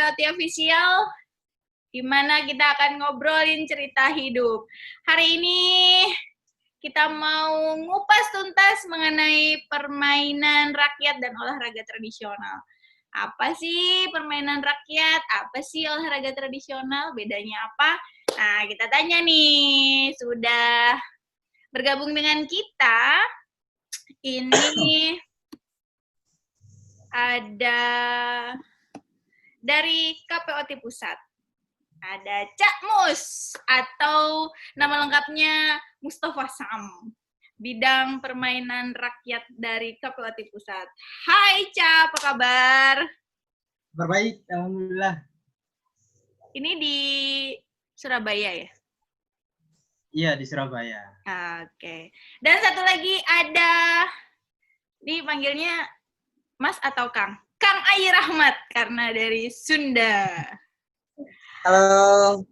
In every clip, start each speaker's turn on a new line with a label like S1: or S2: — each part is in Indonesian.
S1: POT Official, di mana kita akan ngobrolin cerita hidup. Hari ini kita mau ngupas tuntas mengenai permainan rakyat dan olahraga tradisional. Apa sih permainan rakyat? Apa sih olahraga tradisional? Bedanya apa? Nah, kita tanya nih, sudah bergabung dengan kita, ini ada dari KPOT Pusat. Ada Cak Mus, atau nama lengkapnya Mustafa Sam, bidang permainan rakyat dari KPOT Pusat. Hai Cak, apa kabar?
S2: Baik, alhamdulillah.
S1: Ini di Surabaya ya?
S2: Iya, di Surabaya.
S1: Oke. Dan satu lagi ada, dipanggilnya Mas atau Kang? Kang Ai Rahmat, karena dari Sunda.
S3: Halo,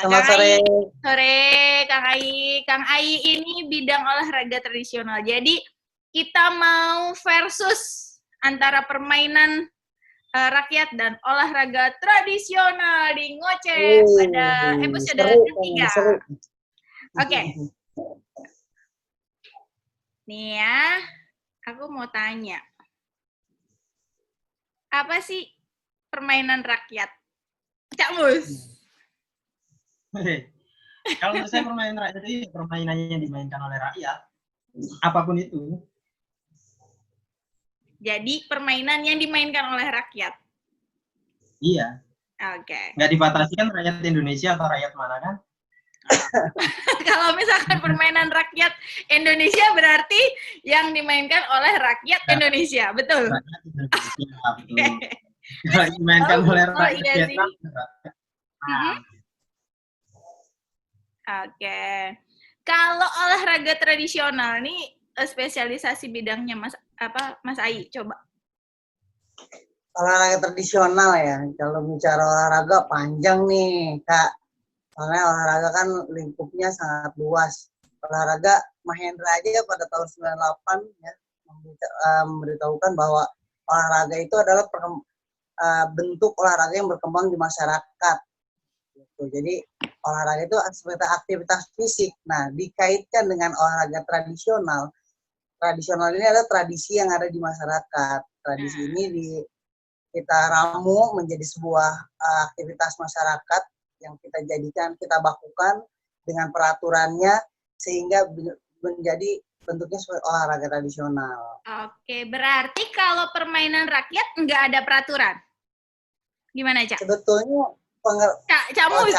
S3: selamat sore.
S1: Sore, Kang Ai. Kang Ai ini bidang olahraga tradisional. Jadi kita mau versus antara permainan rakyat dan olahraga tradisional di Ngoceh pada episode ketiga. Oke. Nih ya, aku mau tanya. Apa sih permainan rakyat? Cak Mus.
S2: Kalau menurut saya permainan rakyat itu permainannya yang dimainkan oleh rakyat, apapun itu.
S1: Jadi permainan yang dimainkan oleh rakyat.
S2: Iya.
S1: Oke.
S2: Nggak dibatasi kan rakyat Indonesia atau rakyat mana kan?
S1: Kalau misalkan permainan rakyat Indonesia berarti yang dimainkan oleh rakyat Indonesia, betul?
S2: Rakyat Indonesia, betul. Kalau dimainkan oleh rakyat Vietnam.
S1: Oke. Kalau olahraga tradisional nih spesialisasi bidangnya Mas Ai, coba.
S3: Olahraga tradisional ya, kalau bicara olahraga panjang nih Kak. Soalnya olahraga kan lingkupnya sangat luas. Olahraga Mahendra aja pada tahun 98 ya, memberitahukan bahwa olahraga itu adalah bentuk olahraga yang berkembang di masyarakat. Jadi olahraga itu aktivitas fisik. Nah, dikaitkan dengan olahraga tradisional. Tradisional ini adalah tradisi yang ada di masyarakat. Tradisi ini kita ramu menjadi sebuah aktivitas masyarakat yang kita jadikan, kita bakukan dengan peraturannya sehingga menjadi bentuknya sebagai olahraga tradisional.
S1: Oke, berarti kalau permainan rakyat nggak ada peraturan? Gimana, Cak?
S3: Sebetulnya
S1: Camus.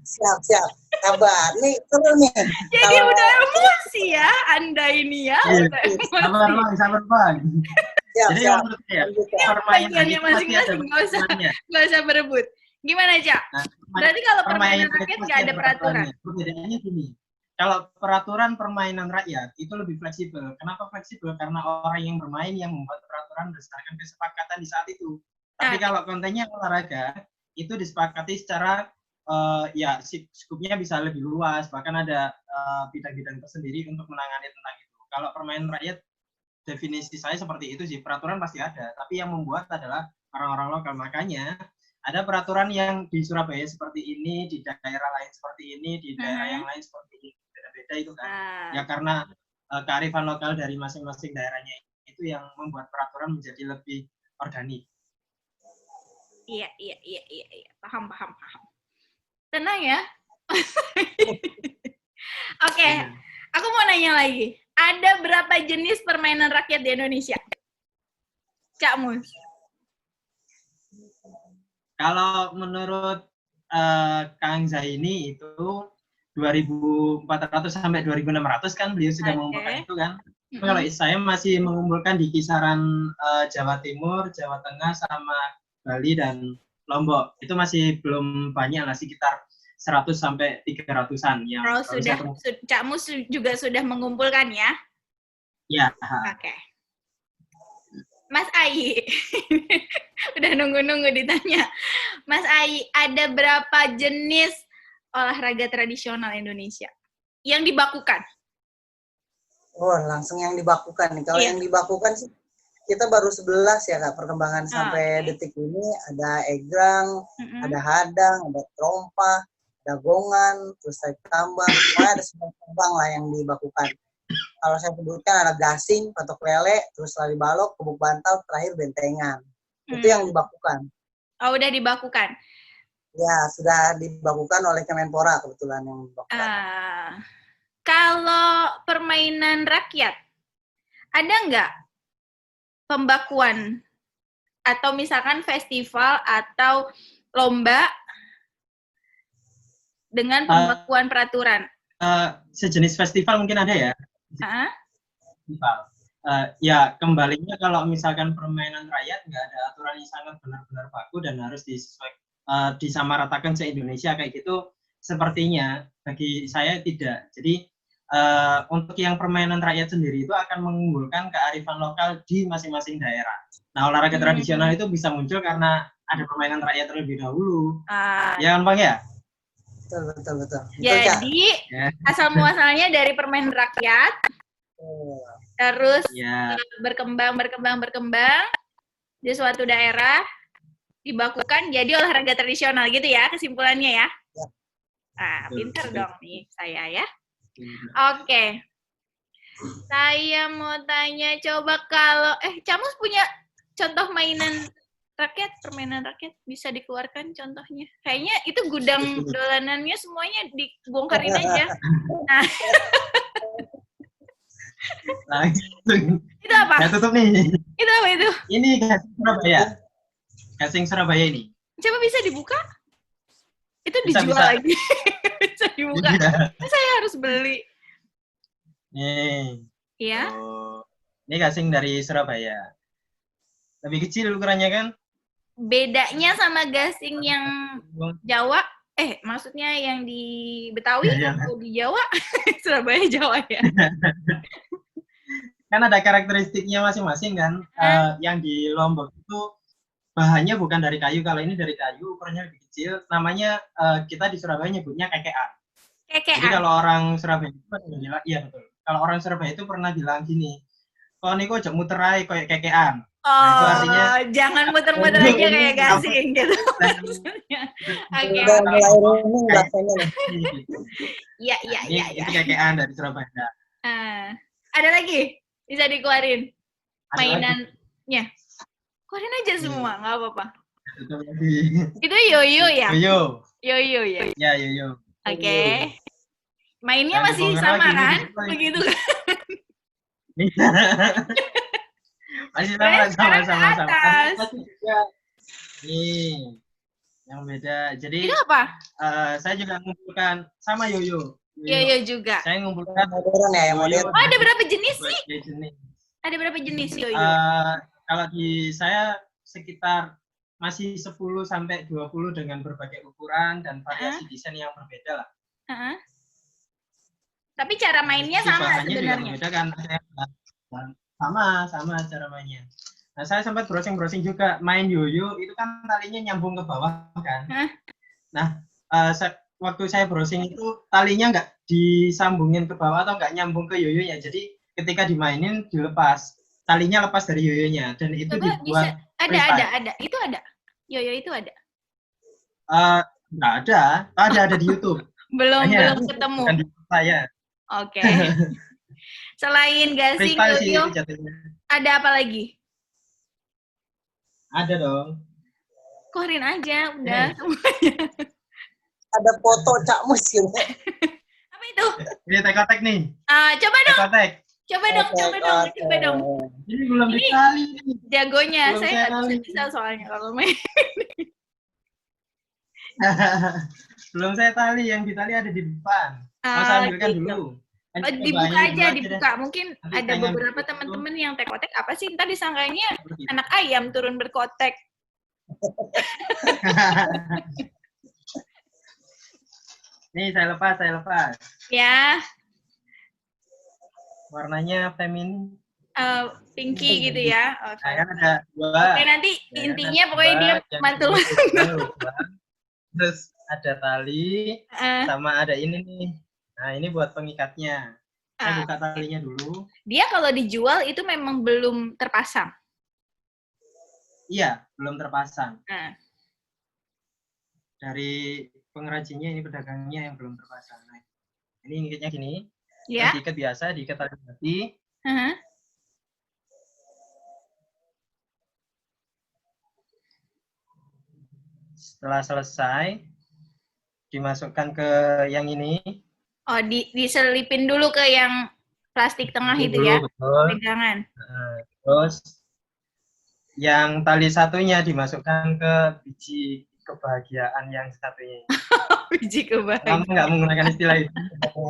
S3: Siap. Sabar. Nih, seru nih.
S1: Jadi udah emosi ya Anda ini ya.
S2: Sabar, Bang. Jadi
S3: siap.
S2: menurut saya, permainan itu pasti ada
S1: masing-masing, nggak usah berebut. Gimana, Cak? Berarti kalau permainan rakyat nggak ada peraturan?
S2: Perbedaannya gini, kalau peraturan permainan rakyat itu lebih fleksibel. Kenapa fleksibel? Karena orang yang bermain yang membuat peraturan berdasarkan kesepakatan di saat itu. Tapi kalau kontennya olahraga, itu disepakati secara ya skupnya bisa lebih luas, bahkan ada bidang-bidang tersendiri untuk menangani tentang itu. Kalau permainan rakyat, definisi saya seperti itu sih, peraturan pasti ada, tapi yang membuat adalah orang-orang lokal. Makanya ada peraturan yang di Surabaya seperti ini, di daerah lain seperti ini, di daerah yang lain seperti ini, beda-beda itu kan. Ya karena kearifan lokal dari masing-masing daerahnya itu yang membuat peraturan menjadi lebih organik.
S1: Iya. Paham. Tenang ya. Oke, aku mau nanya lagi. Ada berapa jenis permainan rakyat di Indonesia? Cak Mus.
S2: Kalau menurut Kang Zaini itu 2.400 sampai 2.600 kan beliau sudah mengumpulkan itu kan. Kalau saya masih mengumpulkan di kisaran Jawa Timur, Jawa Tengah, sama Bali dan Lombok. Itu masih belum banyak lah, sekitar 100 sampai 300-an yang
S1: Cak Mus juga sudah mengumpulkan ya?
S2: Ya.
S1: Oke. Mas Ai, udah nunggu ditanya. Mas Ai, ada berapa jenis olahraga tradisional Indonesia yang dibakukan?
S3: Oh, langsung yang dibakukan nih. Kalau yang dibakukan sih kita baru 11 ya Kak, perkembangan sampai
S1: oke.
S3: detik ini ada egrang,
S1: Mm-mm.
S3: ada hadang, ada trompa, ada gongan, terus tarik tambang, pokoknya ada semua cabang lah yang dibakukan. Kalau saya sebutkan ada gasing, patok lele, terus lari balok, kebuk bantal, terakhir bentengan. Itu yang dibakukan.
S1: Oh, udah dibakukan.
S3: Ya, sudah dibakukan oleh Kemenpora kebetulan yang dibakukan.
S1: Kalau permainan rakyat, ada nggak pembakuan atau misalkan festival atau lomba dengan pembakuan peraturan?
S2: Sejenis festival mungkin ada ya. Festival. Ya kembalinya kalau misalkan permainan rakyat nggak ada aturan yang sangat benar-benar baku dan harus disamaratakan se-Indonesia kayak gitu, sepertinya bagi saya tidak. Jadi untuk yang permainan rakyat sendiri itu akan mengunggulkan kearifan lokal di masing-masing daerah. Nah, olahraga tradisional itu bisa muncul karena ada permainan rakyat terlebih dahulu. Ya kan Bang ya?
S3: Betul.
S1: Jadi asal muasalnya dari permainan rakyat, terus berkembang di suatu daerah, dibakukan jadi olahraga tradisional gitu ya kesimpulannya ya. Pintar dong nih saya ya. Oke. Saya mau tanya, coba kalau Camus punya contoh permainan rakyat bisa dikeluarkan contohnya. Kayaknya itu gudang dolanannya semuanya dibongkarin aja. Nah. Itu apa?
S2: Ya tutup nih.
S1: Itu apa itu?
S2: Ini Gasing Surabaya. Gasing Surabaya ini.
S1: Coba bisa dibuka? Itu dijual lagi. Bisa dibuka. Saya harus beli.
S2: Nih.
S1: Iya.
S2: Ini gasing dari Surabaya. Lebih kecil ukurannya kan?
S1: Bedanya sama gasing yang Jawa, maksudnya yang di Betawi atau di Jawa? Surabaya Jawa ya.
S2: Kan ada karakteristiknya masing-masing kan. Yang di Lombok itu bahannya bukan dari kayu. Kalau ini dari kayu, ukurannya lebih kecil. Namanya kita di Surabaya nyebutnya kekean. Jadi kalau orang Surabaya itu bilang, iya betul. Kalau orang Surabaya itu pernah bilang gini, kok ini kok muter aja kayak kekean.
S1: Nah, itu artinya jangan muter-muter aja kayak gasing gitu. Iya.
S2: Ini kekean dari Surabaya.
S1: Ada lagi bisa dikeluarin mainannya. Keluarin aja semua, nggak apa-apa. Itu yoyo ya? Yoyo ya?
S2: Ya, yoyo.
S1: Oke. Mainnya masih sama kan? Begitu kan?
S2: Masih sama. Nih, yang beda. Jadi
S1: itu apa?
S2: Saya juga mengumpulkan sama yoyo.
S1: Yoyo juga.
S2: Saya mengumpulkan
S3: modern ya, modern.
S1: Ada berapa jenis sih? Ada berapa jenis yoyo?
S2: Kalau di saya sekitar masih 10 sampai 20 dengan berbagai ukuran dan variasi desain yang berbeda lah.
S1: Tapi cara mainnya sama sebenarnya.
S2: Juga kan. Sama cara mainnya. Nah, saya sempat browsing juga, main yoyo itu kan talinya nyambung ke bawah kan. Nah, waktu saya browsing itu talinya nggak disambungin ke bawah atau nggak nyambung ke yoyonya. Jadi ketika dimainin dilepas, talinya lepas dari yoyonya dan itu
S1: coba
S2: dibuat
S1: ada. Itu ada. Yoyo itu ada.
S2: Nggak ada di YouTube.
S1: belum ketemu.
S2: Bukan di saya.
S1: Oke. Selain gasing, yoyo, ada apa lagi?
S2: Ada dong.
S1: Keluarin aja, udah semuanya.
S3: Ada foto Cak Mus gitu.
S1: Apa itu?
S2: Ini tekotek nih.
S1: Coba dong.
S2: Tekotek.
S1: Coba dong.
S2: Ini belum ditali.
S1: Jagonya, saya nggak bisa soalnya kalau main.
S2: Belum saya tali, yang ditali ada di depan. Saya ambilkan dulu.
S1: Dibuka aja, dibuka. Mungkin ada beberapa teman-teman yang tekotek apa sih? Ntar disangkanya anak ayam turun berkotek.
S2: Nih, saya lepas.
S1: Ya.
S2: Warnanya feminin.
S1: Pinky gitu ya.
S2: Kan ada 2.
S1: Oke, nanti intinya pokoknya dia mantul.
S2: Terus ada tali, sama ada ini nih. Nah, ini buat pengikatnya. Saya buka talinya dulu.
S1: Dia kalau dijual itu memang belum terpasang.
S2: Iya, belum terpasang.
S1: Nah,
S2: Dari pengrajinnya ini pedagangnya yang belum terpasang. Nah, ini ngikatnya gini.
S1: ya.
S2: Terus diikat biasa, diikat tali hati.
S1: Heeh.
S2: Setelah selesai, dimasukkan ke yang ini.
S1: Oh, diselipin dulu ke yang plastik tengah
S2: Ini
S1: itu
S2: dulu,
S1: ya,
S2: betul.
S1: pegangan.
S2: Nah, terus yang tali satunya dimasukkan ke biji kebahagiaan yang satunya.
S1: Biji
S2: Lama
S1: kebahagiaan.
S2: nggak menggunakan istilah itu.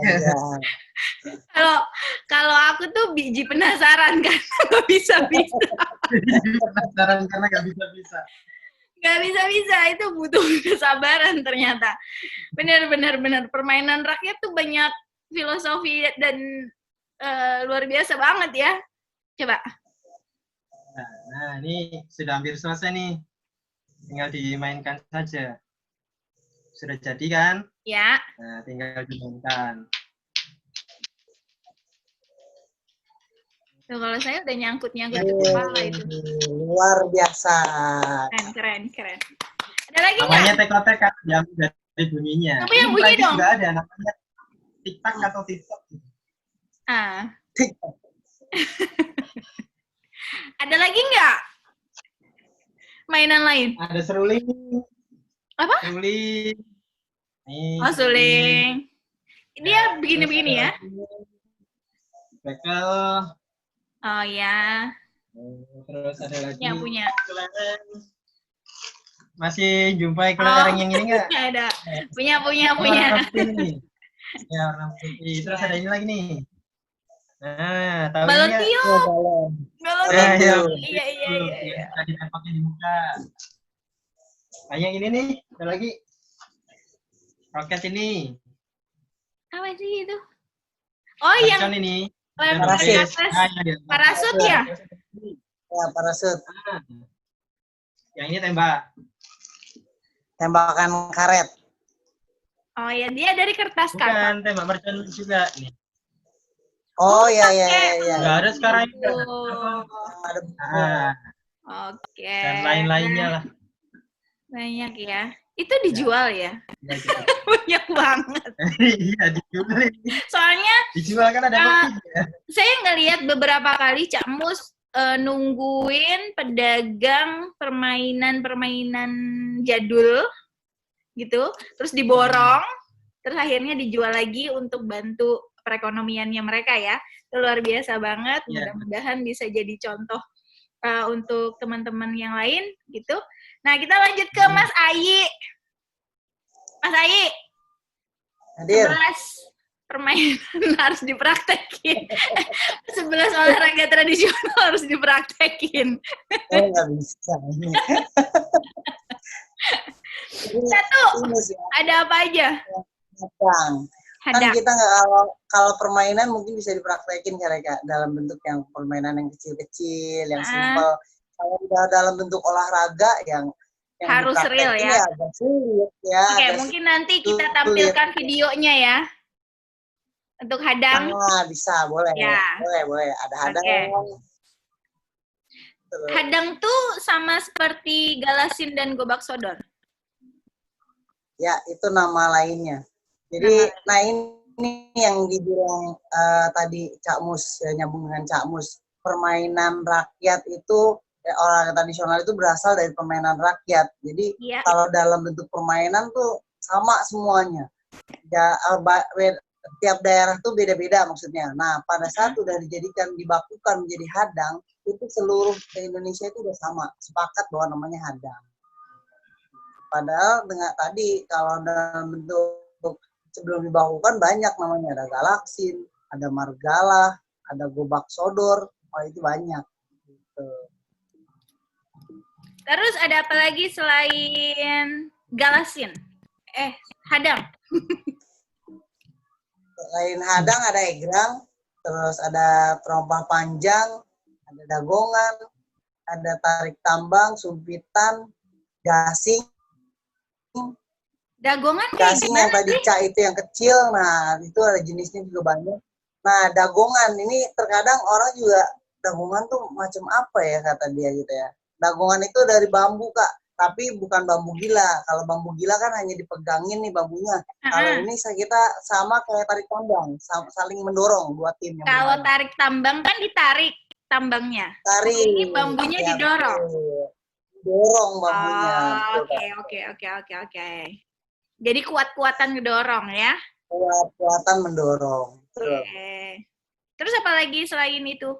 S3: Ya.
S1: Kalau kalau aku tuh biji penasaran kan, nggak bisa-bisa.
S2: Penasaran karena nggak bisa-bisa.
S1: Nggak bisa-bisa, itu butuh kesabaran ternyata. Benar-benar permainan rakyat tuh banyak filosofi dan luar biasa banget ya. Coba.
S2: Nah, ini sudah hampir selesai nih. Tinggal dimainkan saja. Sudah jadi kan?
S1: Ya.
S2: Nah, tinggal dimainkan.
S1: Tuh, kalau saya udah nyangkut-nyangkut ke kepala itu.
S3: Luar biasa.
S1: Keren. Ada lagi
S2: Namanya
S1: nggak?
S2: tekotek kan diambil dari bunyinya.
S1: Coba yang
S2: Ini
S1: bunyi
S2: praktis
S1: dong.
S2: juga ada namanya tiktak atau tiktok.
S1: Ah. Ada lagi nggak? Mainan lain?
S2: Ada seruling.
S1: Apa?
S2: Seruling. Nih,
S1: Oh, suling. Dia begini-begini ya?
S2: Bekel.
S1: Oh ya.
S2: Terus ada lagi.
S1: Punya.
S2: Kelereng. Masih jumpai kelereng yang ini nggak?
S1: Ada. Punya.
S2: Warna putih nih. Ya, warna putih. Terus ada ini lagi nih. Nah, tahu
S1: Balon
S2: nggak?
S1: tiup.
S2: Nah, ya,
S1: Iya.
S2: Tadi pakai di muka. Nah, yang ini nih, ada lagi. Roket ini.
S1: Apa sih itu? Oh,
S2: Mercon
S1: yang
S2: ini.
S3: Parasut.
S1: Parasut ya?
S3: Ya, parasut.
S2: Nah, yang ini tembak.
S3: Tembakan karet.
S1: Oh ya, dia dari kertas kaca.
S2: Bukan, tembak mercon juga. Nih.
S3: Oh, ya.
S2: Nggak ada sekarang ini.
S1: Oh.
S2: Nah,
S1: Oke.
S2: dan lain-lainnya lah.
S1: Banyak ya. Itu dijual ya?
S2: Ya, gitu.
S1: Banyak banget.
S2: Iya, dijual ini.
S1: Soalnya
S2: Dijual kan ada kopinya.
S1: saya ngelihat beberapa kali Cak Mus nungguin pedagang permainan jadul gitu, terus diborong, terus akhirnya dijual lagi untuk bantu perekonomiannya mereka ya. Itu luar biasa banget.
S2: Iya.
S1: Mudah-mudahan bisa jadi contoh untuk teman-teman yang lain gitu. Nah, kita lanjut ke Mas Ayi. Mas Ayi,
S3: Hadir.
S1: 11 permainan harus dipraktekin. 11 olahraga tradisional harus dipraktekin.
S3: Oh, nggak bisa.
S1: Satu, ada apa aja?
S3: Hadang. Kan
S1: Hadang.
S3: kita nggak kalau permainan mungkin bisa dipraktekin kali-kali dalam bentuk yang permainan yang kecil-kecil, yang simpel. Kalau udah dalam bentuk olahraga yang
S1: harus real ya.
S3: Agak sulit ya.
S1: Oke, mungkin nanti kita tampilkan videonya ya. Untuk hadang.
S3: Ah, bisa, boleh.
S1: Ya.
S3: Boleh. Ada hadang.
S1: Hadang tuh sama seperti galasin dan gobak sodor.
S3: Ya, itu nama lainnya. Jadi, ini yang dibilang tadi Cak Mus, ya, nyambung dengan Cak Mus. Permainan rakyat itu, olahraga tradisional itu berasal dari permainan rakyat. Jadi, kalau dalam bentuk permainan tuh sama semuanya. Ya, tiap daerah tuh beda-beda maksudnya. Nah, pada saat udah dibakukan menjadi hadang, itu seluruh Indonesia itu udah sama, sepakat bahwa namanya hadang. Padahal dengan tadi kalau dalam bentuk sebelum dibakukan banyak namanya, ada galaksin, ada margalah, ada gobak sodor, itu banyak. Gitu.
S1: Terus ada apa lagi selain galasin? Hadang.
S3: Selain hadang ada egrang, terus ada terompah panjang, ada dagongan, ada tarik tambang, sumpitan, gasing.
S1: Dagongan
S3: gasing yang tadi Ca itu yang kecil, nah itu ada jenisnya juga banyak. Nah, dagongan ini terkadang orang juga dagongan tuh macam apa ya kata dia gitu ya. Dagongan itu dari bambu, Kak. Tapi bukan bambu gila. Kalau bambu gila kan hanya dipegangin nih bambunya. Kalau ini kita sama kayak tarik tambang, saling mendorong dua tim yang
S1: Kalau
S3: bermain.
S1: tarik tambang kan ditarik tambangnya.
S3: Tarik.
S1: Ini bambunya
S3: Ya,
S1: didorong.
S3: Dorong bambunya.
S1: Oke. Jadi kuat-kuatan ngedorong ya.
S3: Kuatan mendorong.
S1: Oke. Terus apa lagi selain itu?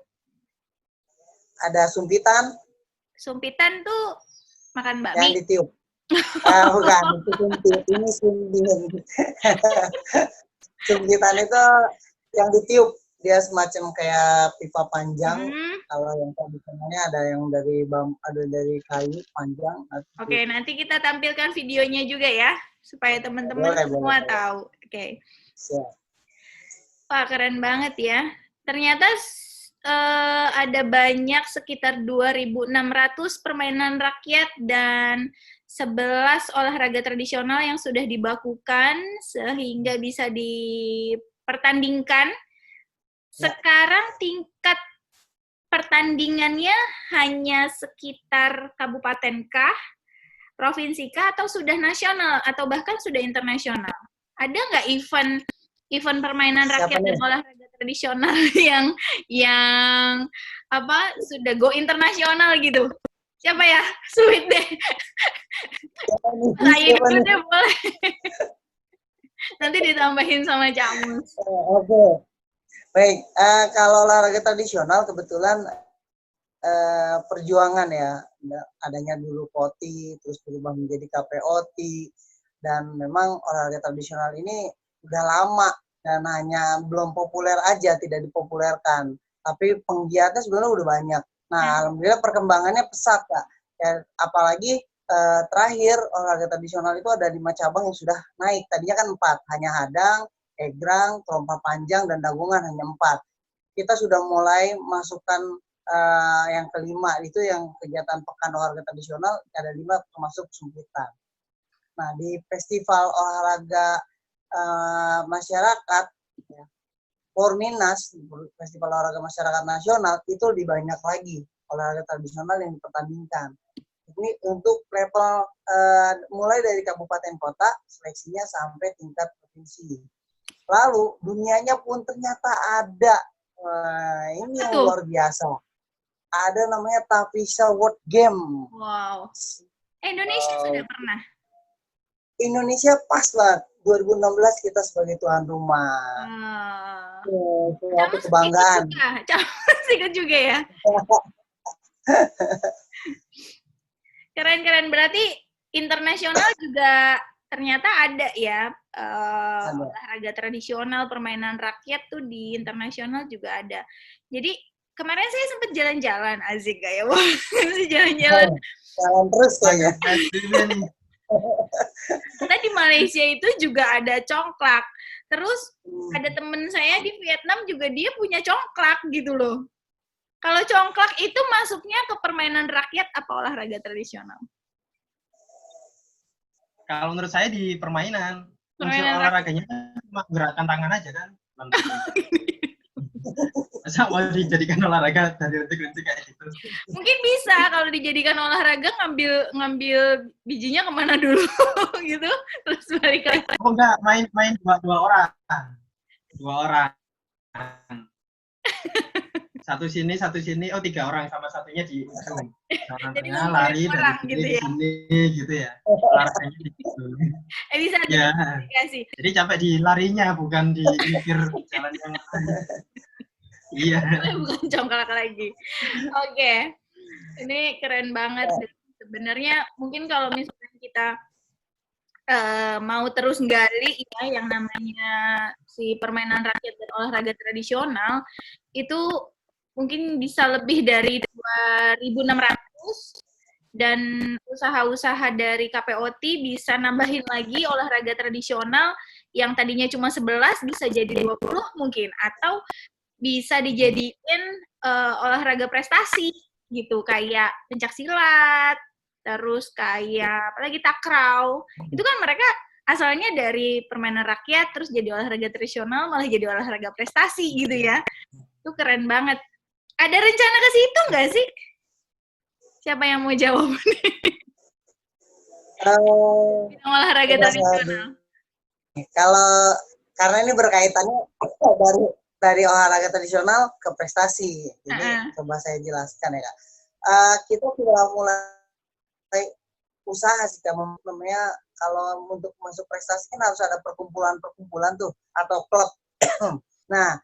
S3: Ada sumpitan.
S1: Sumpitan tuh makan bakmi.
S3: Yang ditiup. Bukan, itu sumpit. Ini sumpit. Sumpitan itu yang ditiup. Dia semacam kayak pipa panjang. Kalau yang tradisionalnya ada yang dari ada dari kayu panjang.
S1: Oke, nanti kita tampilkan videonya juga ya, supaya teman-teman semua tahu. Oke. Wah, keren banget ya. Ternyata ada banyak sekitar 2.600 permainan rakyat dan 11 olahraga tradisional yang sudah dibakukan sehingga bisa dipertandingkan. Sekarang tingkat pertandingannya hanya sekitar kabupaten kah, provinsi kah, atau sudah nasional, atau bahkan sudah internasional? Ada nggak event permainan rakyat dan olahraga tradisional yang sudah go internasional gitu? Siapa ya? Sweet deh. Saya dulu deh boleh. Nanti ditambahin sama Camus.
S3: Oke. Baik, kalau olahraga tradisional kebetulan perjuangan ya, adanya dulu POTI, terus berubah menjadi KPOT, dan memang olahraga tradisional ini udah lama dan hanya belum populer aja, tidak dipopulerkan. Tapi penggiatnya sebenarnya udah banyak. Nah, alhamdulillah perkembangannya pesat, Kak. Ya, apalagi terakhir olahraga tradisional itu ada 5 cabang yang sudah naik. Tadinya kan 4, hanya hadang, egrang, trompa panjang, dan dagungan hanya 4. Kita sudah mulai masukkan yang kelima, itu yang kegiatan pekan olahraga tradisional, ada 5 termasuk sumpitan. Nah, di festival olahraga masyarakat, ya, Forminas, festival olahraga masyarakat nasional, itu lebih banyak lagi olahraga tradisional yang dipertandingkan. Ini untuk level mulai dari kabupaten kota, seleksinya sampai tingkat provinsi. Lalu dunianya pun ternyata ada. Ini yang luar biasa. Ada namanya Tavisa World Game.
S1: Wow. Indonesia sudah pernah?
S3: Indonesia pas lah. 2016 kita sebagai tuan rumah. Suatu kebanggaan.
S1: Camus ikut juga ya? Keren-keren. Berarti internasional juga ternyata ada ya, olahraga tradisional, permainan rakyat tuh di internasional juga ada. Jadi kemarin saya sempat jalan-jalan, asik gak ya? Masih jalan-jalan.
S3: Jalan terus kayaknya.
S1: Kita di Malaysia itu juga ada congklak. Terus ada temen saya di Vietnam juga dia punya congklak gitu loh. Kalau congklak itu masuknya ke permainan rakyat apa olahraga tradisional?
S2: Kalau menurut saya di permainan unsur olahraganya cuma gerakan tangan aja kan. Masa mau dijadikan olahraga dari detik-detik kayak gitu?
S1: Mungkin bisa kalau dijadikan olahraga ngambil bijinya kemana dulu gitu, terus balik lagi.
S2: Oh enggak, main dua orang. Satu sini, oh 3 orang sama satunya di ujung.
S1: Jadi
S2: lari dari sini
S1: gitu ya?
S2: sini gitu ya. Olahraganya gitu.
S1: Bisa
S2: ya.
S1: Jadi
S2: capek di larinya bukan di mikir jalan yang lain. Iya.
S1: Bukan congklak lagi. Oke. Ini keren banget. Sebenarnya mungkin kalau misalnya kita mau terus gali ya yang namanya si permainan rakyat dan olahraga tradisional itu mungkin bisa lebih dari 2.600 dan usaha-usaha dari KPOT bisa nambahin lagi olahraga tradisional yang tadinya cuma 11 bisa jadi 20 mungkin, atau bisa dijadiin olahraga prestasi gitu, kayak pencaksilat, terus kayak apalagi takraw. Itu kan mereka asalnya dari permainan rakyat terus jadi olahraga tradisional malah jadi olahraga prestasi gitu ya. Itu keren banget. Ada rencana ke situ nggak sih? Siapa yang mau jawab?
S3: Eh,
S1: Bidang olahraga
S3: coba saya
S1: tradisional.
S3: Kalau karena ini berkaitannya dari olahraga tradisional ke prestasi, jadi coba saya jelaskan ya Kak. Kita sudah mulai usaha sih Kak, namanya kalau untuk masuk prestasi kan harus ada perkumpulan tuh atau klub. Nah,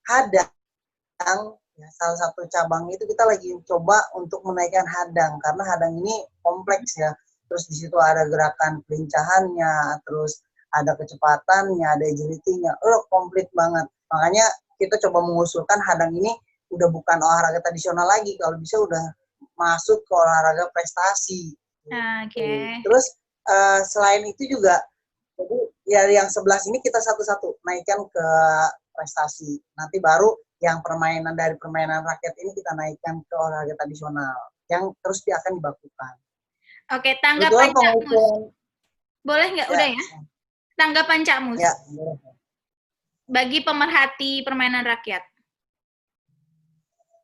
S3: hadang ya, salah satu cabang itu kita lagi coba untuk menaikkan hadang karena hadang ini kompleks ya. Terus di situ ada gerakan pelincahannya, terus ada kecepatannya, ada agility-nya, komplit banget. Makanya kita coba mengusulkan hadang ini udah bukan olahraga tradisional lagi, kalau bisa udah masuk ke olahraga prestasi.
S1: Oke.
S3: Terus selain itu juga, jadi ya yang 11 ini kita satu-satu naikkan ke prestasi. Nanti baru yang dari permainan rakyat ini kita naikkan ke olahraga tradisional yang terus dia akan dibakukan.
S1: Oke, tanggapan Cak Mus. Boleh nggak? Udah ya? Tanggapan Cak Mus.
S3: Ya, boleh.
S1: Bagi pemerhati permainan rakyat.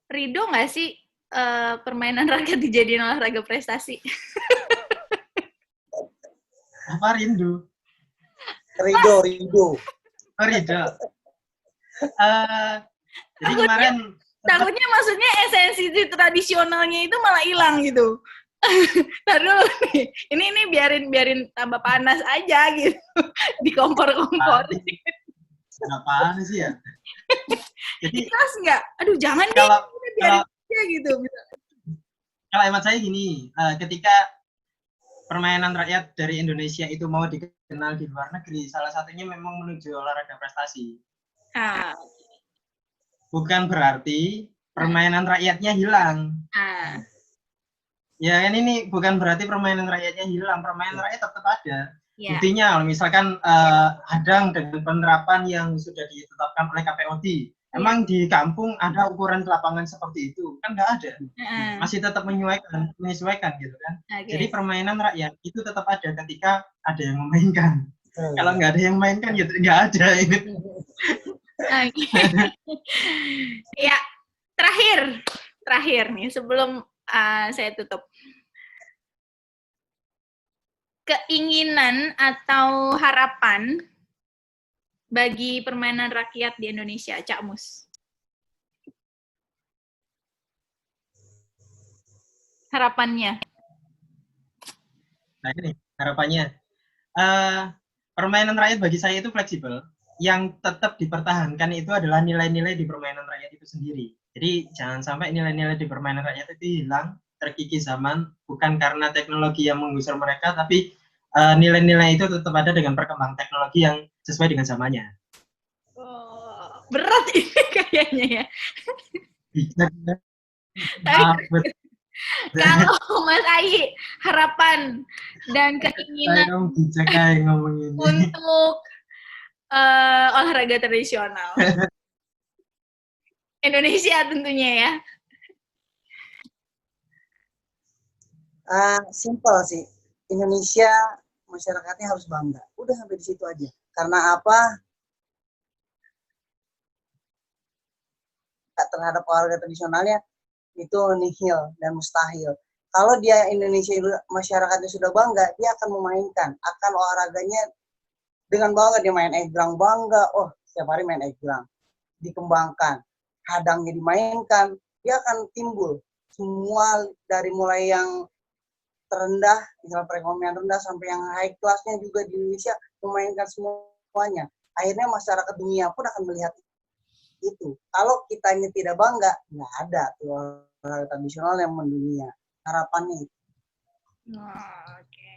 S1: Ridho nggak sih permainan rakyat dijadiin olahraga prestasi?
S2: Apa rindu?
S3: Ridho.
S2: Oh, ridho. Jadi kemarin
S1: takutnya maksudnya esensi tradisionalnya itu malah hilang gitu. Taruh nih, ini biarin tambah panas aja gitu, dikompor-kompor.
S2: Apaan sih ya? Jadi
S1: ikhlas nggak? Aduh jangan deh, biarin aja gitu.
S2: Kalau hemat saya gini, ketika permainan rakyat dari Indonesia itu mau dikenal di luar negeri, salah satunya memang menuju olahraga prestasi. Bukan berarti permainan rakyatnya hilang. Ya kan ini bukan berarti permainan rakyatnya hilang, permainan rakyat tetap ada. Buktinya kalau misalkan hadang dengan penerapan yang sudah ditetapkan oleh KPOD, emang di kampung ada ukuran lapangan seperti itu? Kan nggak ada. Masih tetap menyesuaikan gitu kan. Jadi permainan rakyat itu tetap ada ketika ada yang memainkan. Kalau nggak ada yang mainkan gitu nggak ada ini.
S1: Ya, terakhir nih sebelum saya tutup. Keinginan atau harapan bagi permainan rakyat di Indonesia, Cak Mus. Harapannya.
S2: Nah ini harapannya. Permainan rakyat bagi saya itu fleksibel. Yang tetap dipertahankan itu adalah nilai-nilai di permainan rakyat itu sendiri. Jadi jangan sampai nilai-nilai di permainan rakyat itu hilang, terkikis zaman, bukan karena teknologi yang menggusur mereka, tapi nilai-nilai itu tetap ada dengan perkembangan teknologi yang sesuai dengan zamannya.
S1: Oh, berat ini kayaknya ya. Kalau Mas Ai, harapan dan keinginan untuk olahraga tradisional Indonesia tentunya ya.
S3: Simpel sih. Indonesia masyarakatnya harus bangga. Udah sampai di situ aja. Karena apa? Terhadap olahraga tradisionalnya itu nihil dan mustahil. Kalau dia Indonesia masyarakatnya sudah bangga, dia akan memainkan, akan olahraganya dengan bangga. Dia main egrang bangga, setiap hari main egrang, dikembangkan, hadangnya dimainkan, dia akan timbul semua dari mulai yang terendah, misalnya perekonomian rendah sampai yang high class-nya juga di Indonesia memainkan semuanya. Akhirnya masyarakat dunia pun akan melihat itu. Kalau kitanya tidak bangga, nggak ada tuh olahraga tradisional yang mendunia. Harapannya itu.
S1: Oke.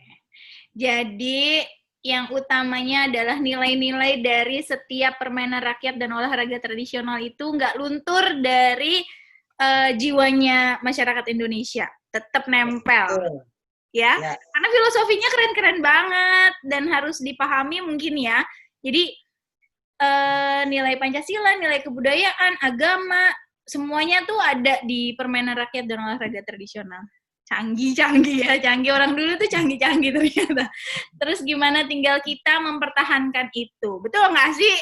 S1: Jadi yang utamanya adalah nilai-nilai dari setiap permainan rakyat dan olahraga tradisional itu nggak luntur dari jiwanya masyarakat Indonesia. Tetap nempel. Ya, karena filosofinya keren-keren banget dan harus dipahami mungkin ya. Jadi nilai Pancasila, nilai kebudayaan, agama, semuanya tuh ada di permainan rakyat dan olahraga tradisional. Canggih ya, canggih orang dulu tuh canggih ternyata. Terus gimana tinggal kita mempertahankan itu, betul nggak sih?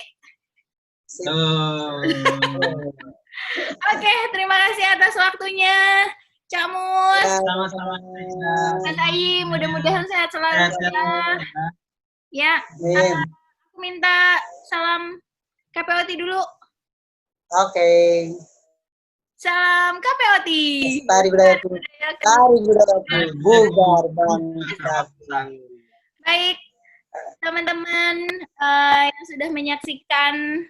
S1: Oke, terima kasih atas waktunya. Cak Mus,
S3: Ya,
S2: Sama-sama.
S1: Mas Ayi, mudah-mudahan sehat selalu
S2: Sehat-sehat.
S1: ya. Ya,
S3: amin.
S1: aku minta salam KPOT dulu.
S3: Oke.
S1: Salam KPOT.
S3: Lestari budaya bugar bangsa.
S1: Baik, teman-teman yang sudah menyaksikan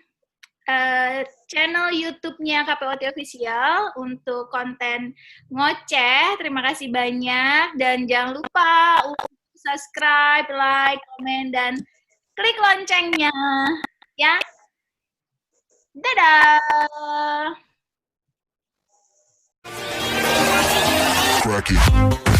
S1: channel YouTube-nya KPOT Official untuk konten ngoceh. Terima kasih banyak dan jangan lupa untuk subscribe, like, komen, dan klik loncengnya. Ya, dadah.
S4: Crack it.